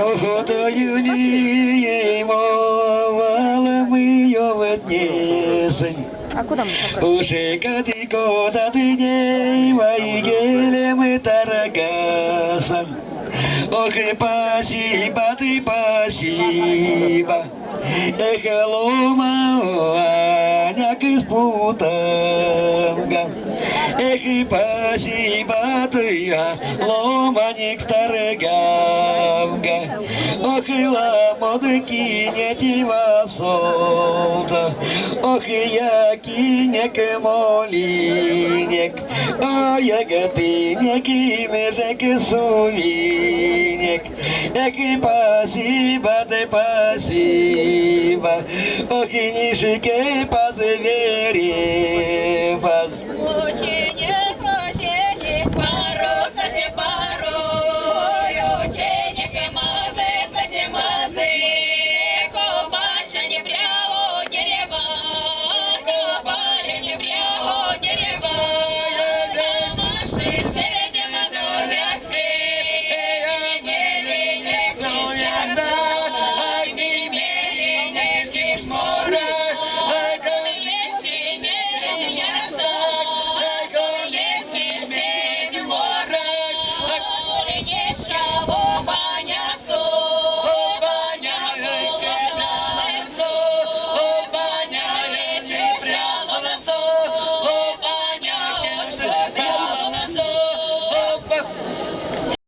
Охотою не мовала мы ее в днесень. А куда мы попросим? Уже куда ты дней мои гелем и тарагасом. Ох и спасибо ты, спасибо. Эх, лома, аняк из путанга. Эх, и спасибо ты, ломаник старгавга. Ох, и ламоды кинет его солда. Ох, и я кинек молинек. О, яготынек и межек сувинек. Эх, и спасибо ты, спасибо. Ох, и нишике по звере.